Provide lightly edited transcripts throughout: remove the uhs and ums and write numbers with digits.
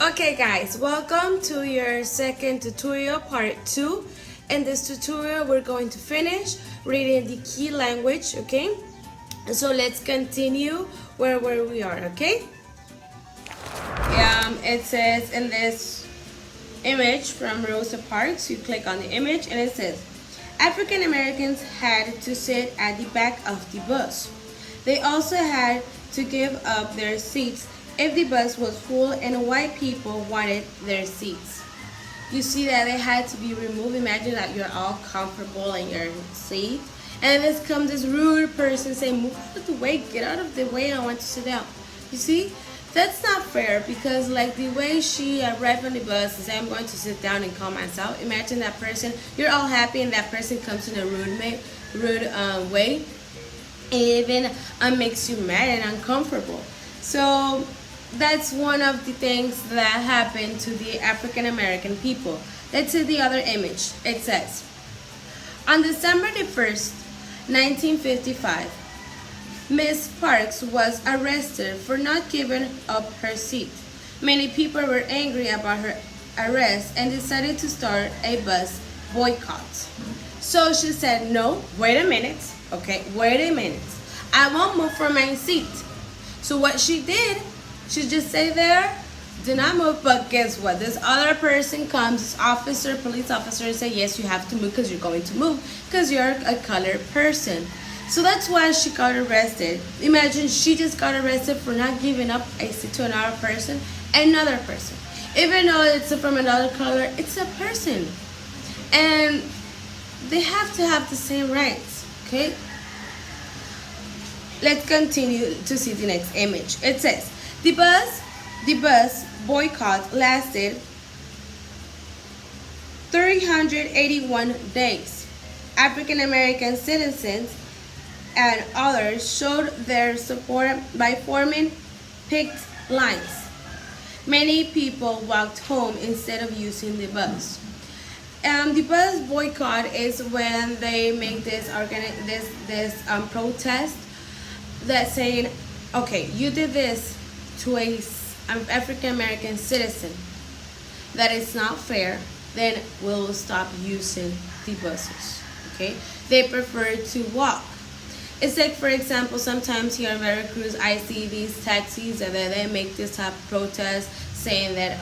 Okay guys, welcome to your second tutorial, part 2. In this tutorial, we're going to finish reading the key language, okay? So let's continue where we are, okay? It says in this image from Rosa Parks, you click on the image and it says, African Americans had to sit at the back of the bus. They also had to give up their seats if the bus was full and white people wanted their seats. You see that they had to be removed. Imagine that you're all comfortable in your seat, and then comes this rude person saying, move out of the way, get out of the way, I want to sit down. You see, that's not fair, because like the way she arrived on the bus and said, I'm going to sit down and calm myself. Imagine that person, you're all happy and that person comes in a rude way. It even makes you mad and uncomfortable. So that's one of the things that happened to the African American people. Let's see the other image. It says, on December the 1st, 1955, Miss Parks was arrested for not giving up her seat. Many people were angry about her arrest and decided to start a bus boycott. So she said, no, wait a minute, okay, wait a minute. I won't move from my seat. So what she did, she just stay there, do not move, but guess what? This other person comes, this officer, police officer, and say, yes, you have to move because you're going to move because you're a colored person. So that's why she got arrested. Imagine she just got arrested for not giving up a seat to another person. Even though it's from another color, it's a person. And they have to have the same rights, okay? Let's continue to see the next image. It says, the bus boycott lasted 381 days. African American citizens and others showed their support by forming picket lines. Many people walked home instead of using the bus. The bus boycott is when they make this protest that's saying, okay, you did this to an African American citizen, that is not fair, then we'll stop using the buses, okay? They prefer to walk. It's like, for example, sometimes here in Veracruz, I see these taxis and then they make this type of protest saying that,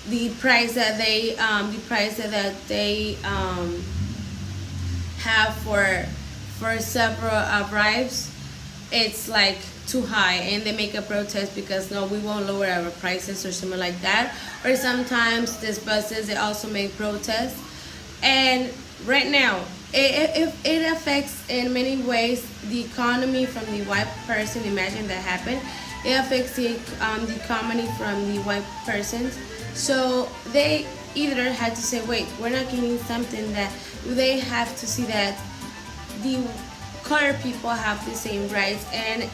the price that they have for several rides, it's like too high, and they make a protest because no, we won't lower our prices or something like that. Or sometimes these buses, they also make protests. And right now it affects in many ways the economy from the white person. Imagine that happened. It affects the economy from the white persons. So they either had to say, wait, we're not getting something, that they have to see that the colored people have the same rights, and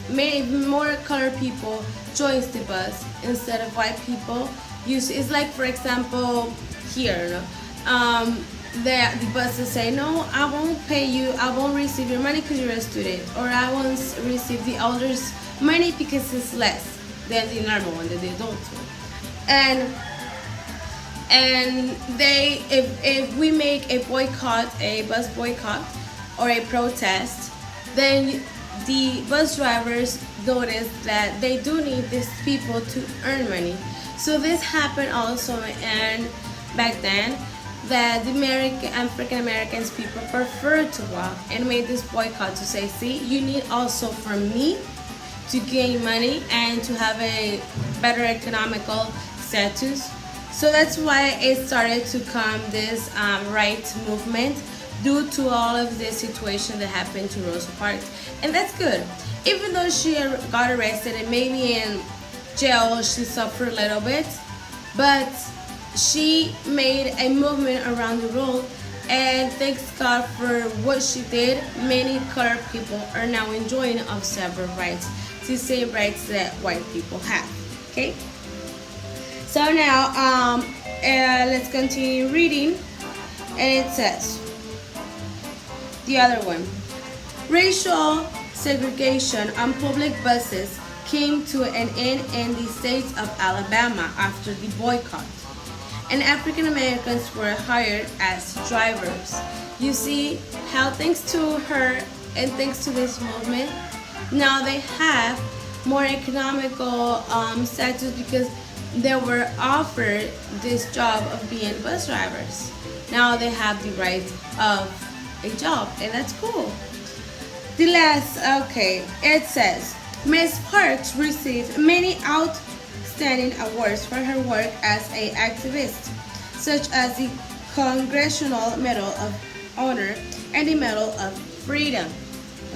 many more colored people joins the bus instead of white people. It's like, for example, here, the buses say, no, I won't pay you, I won't receive your money because you're a student, or I won't receive the elders' money because it's less than the normal one, that they don't do. And they, if we make a boycott, a bus boycott or a protest, then the bus drivers notice that they do need these people to earn money. So this happened also, and back then, that the African Americans people preferred to walk and made this boycott to say, see, you need also for me to gain money and to have a better economical status. So that's why it started to come this rights movement, due to all of this situation that happened to Rosa Parks. And that's good. Even though she got arrested and maybe in jail, she suffered a little bit, but she made a movement around the world, and thanks God for what she did, many colored people are now enjoying of several rights, the same rights that white people have, okay? So now, let's continue reading, and it says, the other one, racial segregation on public buses came to an end in the state of Alabama after the boycott, and African Americans were hired as drivers. You see how thanks to her and thanks to this movement, now they have more economical status because they were offered this job of being bus drivers. Now they have the right of a job, and that's cool. The last, okay, it says Ms. Parks received many outstanding awards for her work as an activist, such as the Congressional Medal of Honor and the Medal of Freedom.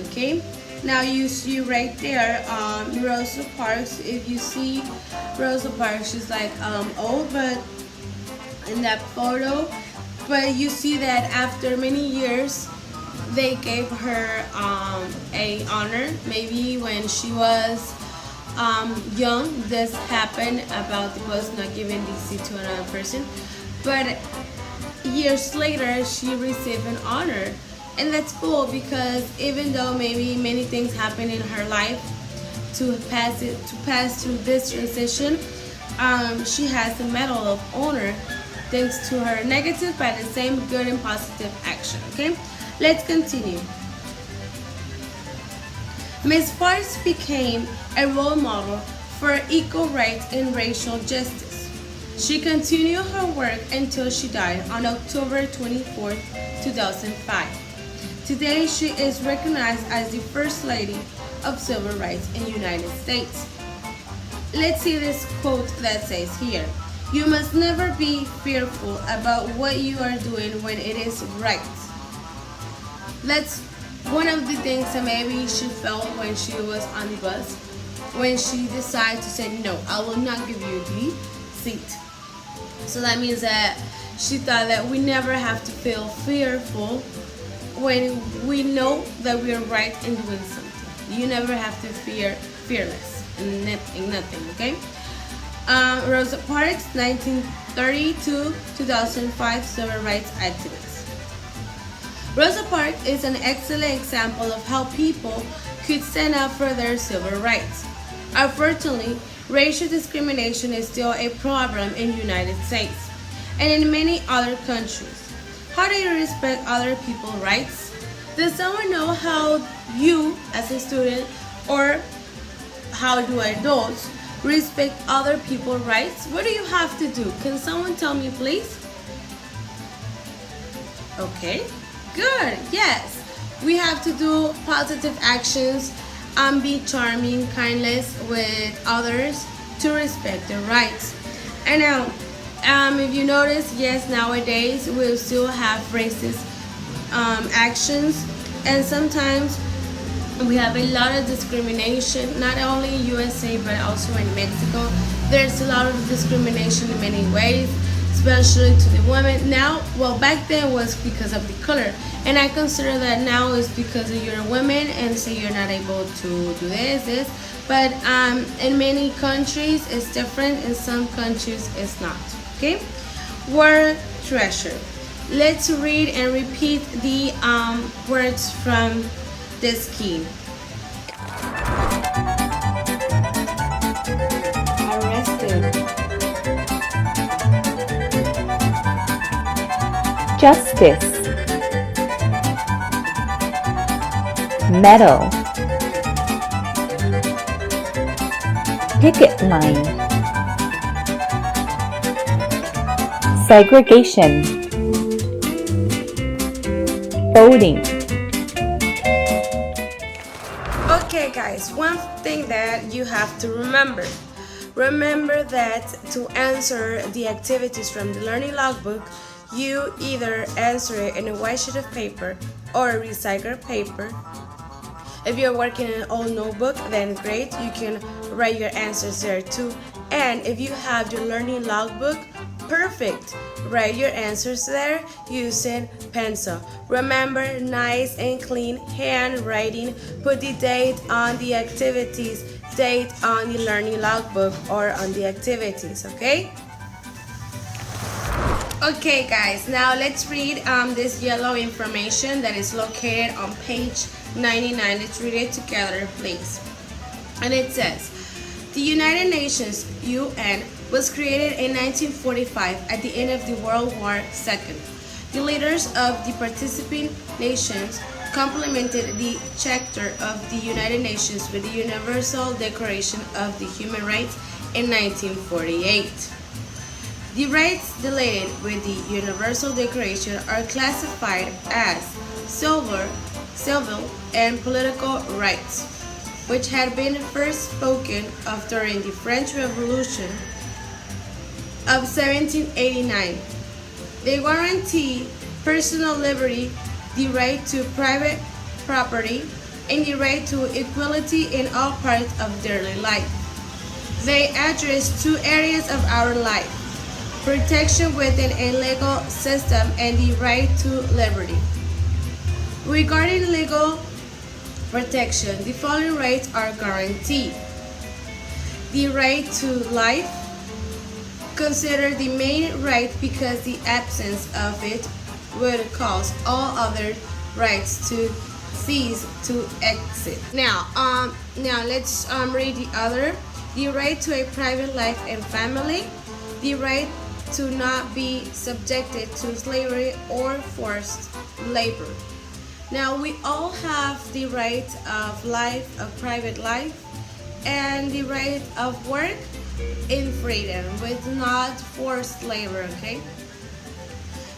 Okay, now you see right there, Rosa Parks. If you see Rosa Parks, she's like old, but in that photo, but you see that after many years, they gave her a honor. Maybe when she was young, this happened about the bus not giving the seat to another person, but years later she received an honor, and that's cool because even though maybe many things happen in her life to pass through this transition, she has the Medal of Honor thanks to her negative but the same good and positive action. Okay, let's continue. Ms. Parks became a role model for equal rights and racial justice. She continued her work until she died on October 24, 2005. Today, she is recognized as the First Lady of Civil Rights in the United States. Let's see this quote that says here, "You must never be fearful about what you are doing when it is right." That's one of the things that maybe she felt when she was on the bus, when she decided to say, no, I will not give you the seat. So that means that she thought that we never have to feel fearful when we know that we are right in doing something. You never have to fearless in nothing, okay? Rosa Parks, 1930 to 2005, civil rights activist. Rosa Parks is an excellent example of how people could stand up for their civil rights. Unfortunately, racial discrimination is still a problem in the United States and in many other countries. How do you respect other people's rights? Does someone know how you, as a student, or how do adults respect other people's rights? What do you have to do? Can someone tell me, please? Okay, good, yes. We have to do positive actions and be charming, kindness with others to respect their rights. And now, if you notice, yes, nowadays we still have racist actions, and sometimes we have a lot of discrimination, not only in USA but also in Mexico. There's a lot of discrimination in many ways, especially to the women. Now, well, back then was because of the color, and I consider that now is because you're a woman and so you're not able to do this. But in many countries it's different, in some countries it's not. Okay, word treasure. Let's read and repeat the words from this key. Arrested. Justice. Medal. Picket line. Segregation. Voting. Okay guys, one thing that you have to remember that to answer the activities from the learning logbook, you either answer it in a white sheet of paper or a recycled paper. If you're working in an old notebook, then great, you can write your answers there too. And if you have your learning logbook, perfect, write your answers there using pencil. Remember, nice and clean handwriting. Put the date on the activities, date on the learning logbook or on the activities, okay? Okay guys, now let's read this yellow information that is located on page 99. Let's read it together, please. And it says, the United Nations, UN, was created in 1945 at the end of the World War II. The leaders of the participating nations complemented the Charter of the United Nations with the Universal Declaration of the Human Rights in 1948. The rights delineated with the Universal Declaration are classified as civil and political rights, which had been first spoken of during the French Revolution of 1789. They guarantee personal liberty, the right to private property, and the right to equality in all parts of daily life. They address two areas of our life: protection within a legal system and the right to liberty. Regarding legal protection, the following rights are guaranteed. The right to life, considered the main right because the absence of it would cause all other rights to cease to exist. Now let's read the other. The right to a private life and family, the right to not be subjected to slavery or forced labor. Now we all have the right of life, of private life, and the right of work in freedom with not forced labor, okay?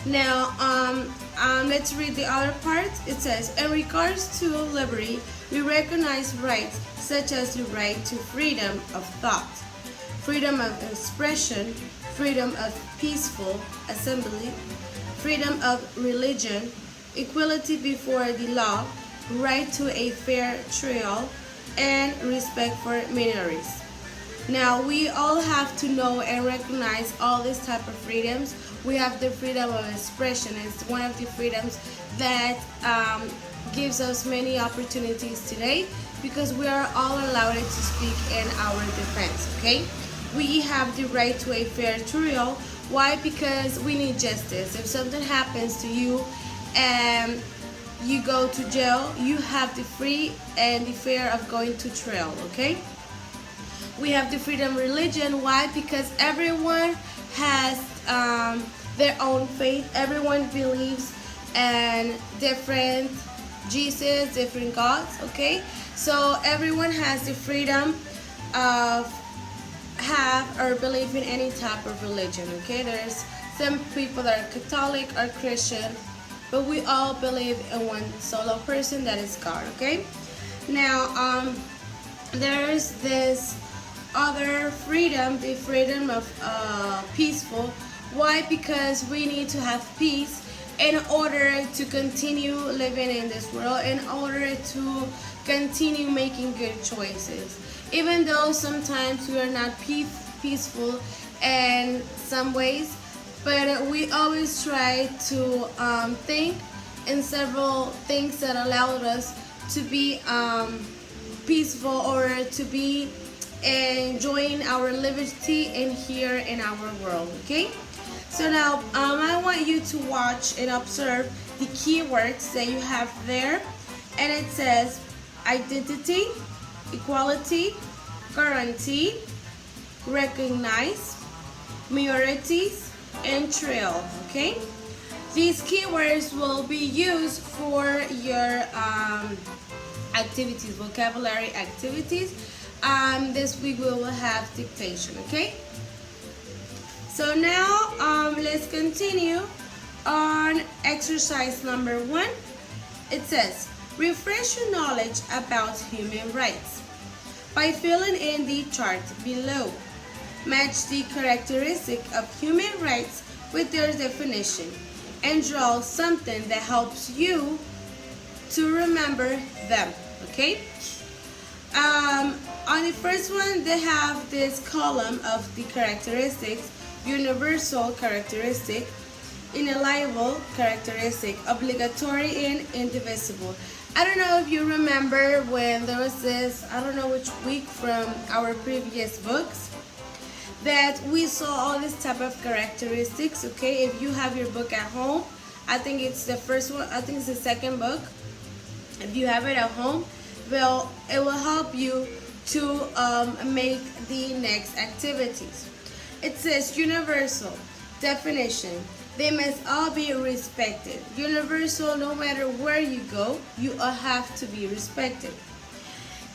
Now, let's read the other part. It says, in regards to liberty, we recognize rights such as the right to freedom of thought, freedom of expression, freedom of peaceful assembly, freedom of religion, equality before the law, right to a fair trial, and respect for minorities. Now, we all have to know and recognize all these type of freedoms. We have the freedom of expression. It's one of the freedoms that gives us many opportunities today because we are all allowed to speak in our defense, okay? We have the right to a fair trial. Why? Because we need justice. If something happens to you and you go to jail, you have the free and the fair of going to trial, okay? We have the freedom of religion. Why? Because everyone has their own faith. Everyone believes in different Jesus, different gods, okay? So everyone has the freedom of have or believe in any type of religion, okay? There's some people that are Catholic or Christian, but we all believe in one solo person, that is God, okay? Now, there's this other freedom, the freedom of peaceful. Why? Because we need to have peace in order to continue living in this world, in order to continue making good choices. Even though sometimes we are not peaceful in some ways, but we always try to think in several things that allowed us to be peaceful or to be enjoying our liberty in here in our world, okay? So now I want you to watch and observe the keywords that you have there, and it says identity, equality, guarantee, recognize, minorities, and trail, okay? These keywords will be used for your activities, vocabulary activities. This week we will have dictation, okay? So now let's continue on exercise number 1. It says, refresh your knowledge about human rights by filling in the chart below. Match the characteristic of human rights with their definition and draw something that helps you to remember them, okay? On the first one, they have this column of the characteristics: universal characteristic, inalienable characteristic, obligatory, and indivisible. I don't know if you remember when there was this, I don't know which week from our previous books, that we saw all this type of characteristics, okay? If you have your book at home, I think it's the first one, I think it's the second book. If you have it at home, well, it will help you to make the next activities. It says universal definition. They must all be respected. Universal, no matter where you go, you all have to be respected.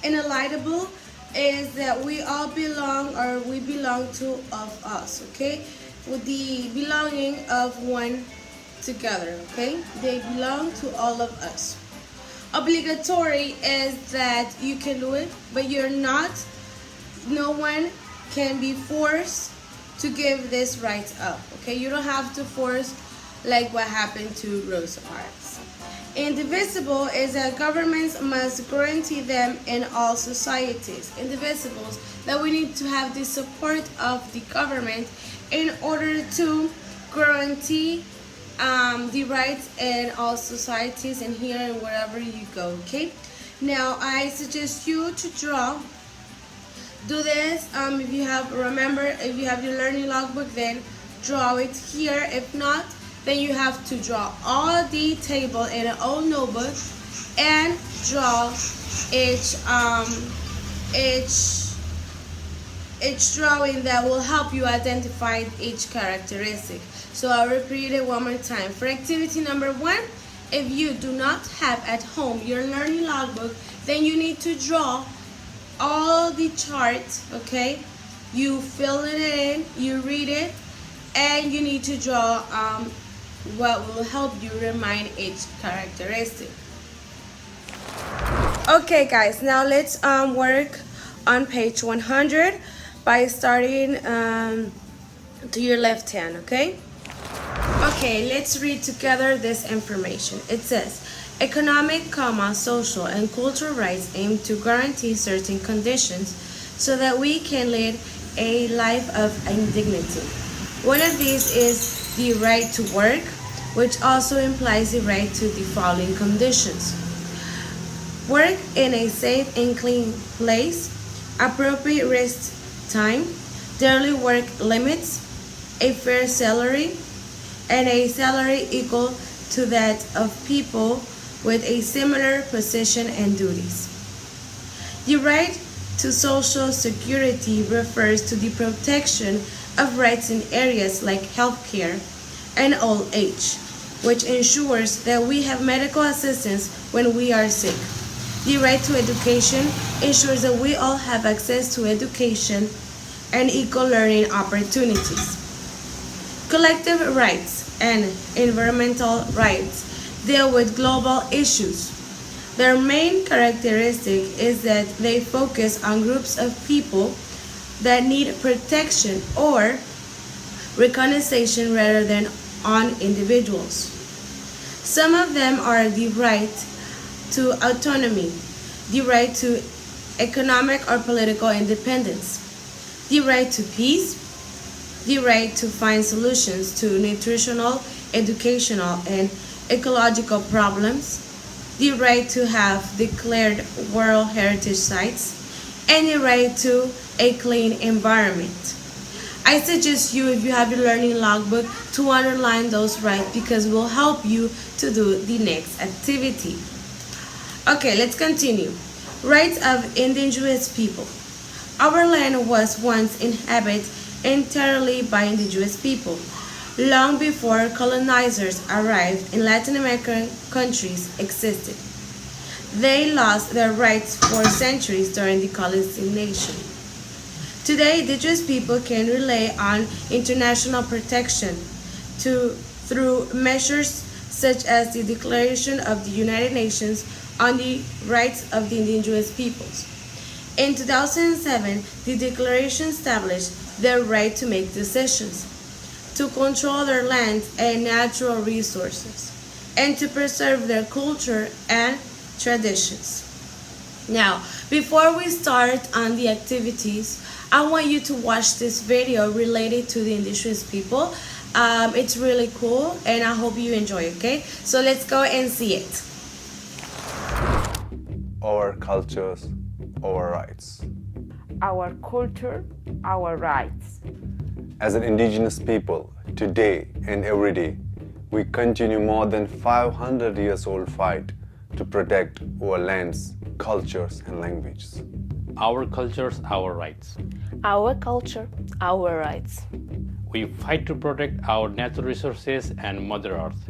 Inalienable is that we all belong, or we belong to of us, okay? With the belonging of one together, okay? They belong to all of us. Obligatory is that you can do it, but you're not. No one can be forced to give this right up, okay? You don't have to force like what happened to Rosa Parks. Indivisible is that governments must guarantee them in all societies. Indivisibles, that we need to have the support of the government in order to guarantee the rights in all societies and here and wherever you go, okay? Now, I suggest you to draw. Do this, if you have your learning logbook, then draw it here. If not, then you have to draw all the table in an old notebook and draw each drawing that will help you identify each characteristic. So I'll repeat it one more time. For activity number 1, if you do not have at home your learning logbook, then you need to draw all the charts, okay? You fill it in, you read it, and you need to draw what will help you remind each characteristic. Okay guys, now let's work on page 100 by starting to your left hand, okay? Okay, let's read together this information. It says, economic, social, and cultural rights aim to guarantee certain conditions so that we can lead a life of dignity. One of these is the right to work, which also implies the right to the following conditions: work in a safe and clean place, appropriate rest time, daily work limits, a fair salary, and a salary equal to that of people with a similar position and duties. The right to social security refers to the protection of rights in areas like healthcare and old age, which ensures that we have medical assistance when we are sick. The right to education ensures that we all have access to education and equal learning opportunities. Collective rights and environmental rights deal with global issues. Their main characteristic is that they focus on groups of people that need protection or recognition rather than on individuals. Some of them are the right to autonomy, the right to economic or political independence, the right to peace, the right to find solutions to nutritional, educational, and ecological problems, the right to have declared World Heritage Sites, and the right to a clean environment. I suggest you, if you have your learning logbook, to underline those rights because it will help you to do the next activity. Okay, let's continue. Rights of indigenous people. Our land was once inhabited entirely by indigenous people. Long before colonizers arrived in Latin American countries existed. They lost their rights for centuries during the colonization. Today, indigenous people can rely on international protection through measures such as the Declaration of the United Nations on the Rights of the Indigenous Peoples. In 2007, the Declaration established their right to make decisions, to control their land and natural resources, and to preserve their culture and traditions. Now, before we start on the activities, I want you to watch this video related to the indigenous people. It's really cool and I hope you enjoy, okay? So let's go and see it. Our cultures, our rights. Our culture, our rights. As an indigenous people, today and every day, we continue more than 500 years old fight to to protect our lands, cultures, and languages. Our cultures, our rights. Our culture, our rights. We fight to protect our natural resources and Mother Earth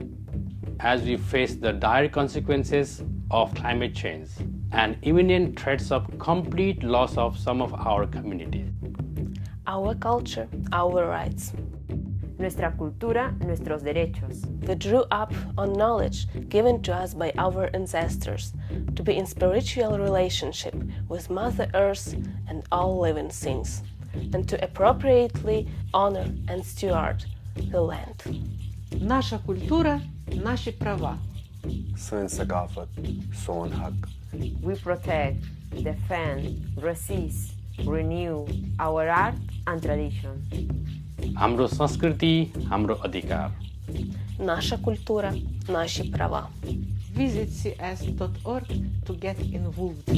as we face the dire consequences of climate change and imminent threats of complete loss of some of our communities. Our culture, our rights. Nuestra cultura, nuestros derechos. We drew up on knowledge given to us by our ancestors to be in spiritual relationship with Mother Earth and all living things, and to appropriately honor and steward the land. Наша культура, наші права. Sun Sakafat, Son Haq. We protect, defend, resist, renew our art and tradition. हाम्रो संस्कृति, हाम्रो अधिकार. Наша культура, наші права. Visit cs.org to get involved.